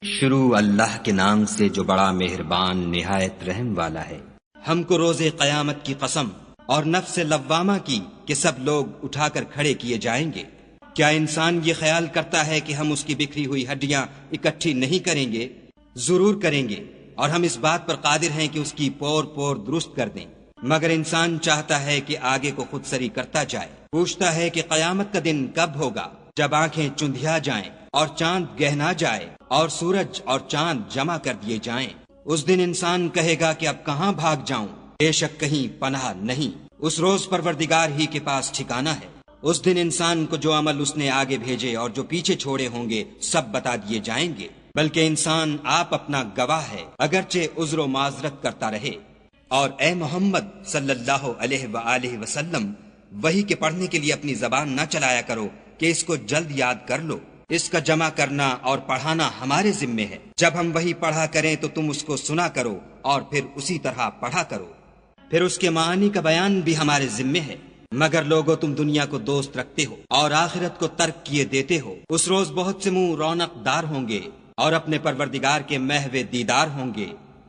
شروع اللہ کے نام سے جو بڑا مہربان نہایت رحم والا ہے۔ ہم کو روز قیامت کی قسم اور نفس لوامہ کی کہ سب لوگ اٹھا کر کھڑے کیے جائیں گے۔ کیا انسان یہ خیال کرتا ہے کہ ہم اس کی بکھری ہوئی ہڈیاں اکٹھی نہیں کریں گے؟ ضرور کریں گے، اور ہم اس بات پر قادر ہیں کہ اس کی پور پور درست کر دیں، مگر انسان چاہتا ہے کہ آگے کو خود سری کرتا جائے۔ پوچھتا ہے کہ قیامت کا دن کب ہوگا، جب آنکھیں چندھیا جائیں اور چاند گہنا جائے اور سورج اور چاند جمع کر دیے جائیں۔ اس دن انسان کہے گا کہ اب کہاں بھاگ جاؤں، بے شک کہیں پناہ نہیں۔ اس روز پروردگار ہی کے پاس ٹھکانہ ہے۔ اس دن انسان کو جو عمل اس نے آگے بھیجے اور جو پیچھے چھوڑے ہوں گے سب بتا دیے جائیں گے، بلکہ انسان آپ اپنا گواہ ہے، اگرچہ عذر و معذرت کرتا رہے۔ اور اے محمد صلی اللہ علیہ وآلہ وسلم، وحی کے پڑھنے کے لیے اپنی زبان نہ چلایا کرو کہ اس کو جلد یاد کر لو۔ اس کا جمع کرنا اور پڑھانا ہمارے ذمے ہے۔ جب ہم وحی پڑھا کریں تو تم اس کو سنا کرو اور پھر اسی طرح پڑھا کرو، پھر اس کے معانی کا بیان بھی ہمارے ذمے ہے۔ مگر لوگو، تم دنیا کو دوست رکھتے ہو اور آخرت کو ترک کیے دیتے ہو۔ اس روز بہت سے منہ رونق دار ہوں گے اور اپنے پروردگار کے محو دیدار ہوں گے،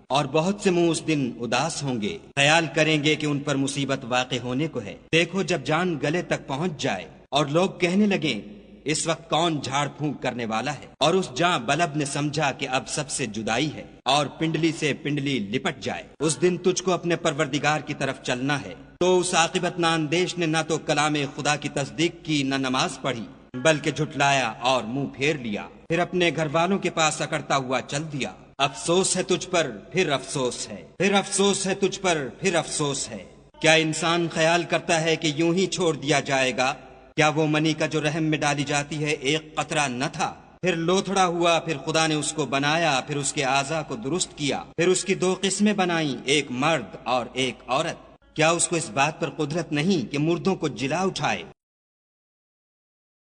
اور بہت سے منہ اس دن اداس ہوں گے، خیال کریں گے کہ ان پر مصیبت واقع ہونے کو ہے۔ دیکھو، جب جان گلے تک پہنچ جائے اور لوگ کہنے لگیں اس وقت کون جھاڑ پھونک کرنے والا ہے، اور اس جاں بلب نے سمجھا کہ اب سب سے جدائی ہے، اور پنڈلی سے پنڈلی لپٹ جائے، اس دن تجھ کو اپنے پروردگار کی طرف چلنا ہے۔ تو اس عاقبت ناندیش نے نہ تو کلام خدا کی تصدیق کی، نہ نماز پڑھی، بلکہ جھٹلایا اور منہ پھیر لیا، پھر اپنے گھر والوں کے پاس اکڑتا ہوا چل دیا۔ افسوس ہے تجھ پر، پھر افسوس ہے، پھر افسوس ہے تجھ پر، پھر افسوس ہے۔ کیا انسان خیال کرتا ہے کہ یوں ہی چھوڑ دیا جائے گا؟ کیا وہ منی کا جو رحم میں ڈالی جاتی ہے ایک قطرہ نہ تھا؟ پھر لوتھڑا ہوا، پھر خدا نے اس کو بنایا، پھر اس کے اعضاء کو درست کیا، پھر اس کی دو قسمیں بنائیں، ایک مرد اور ایک عورت۔ کیا اس کو اس بات پر قدرت نہیں کہ مردوں کو جلا اٹھائے؟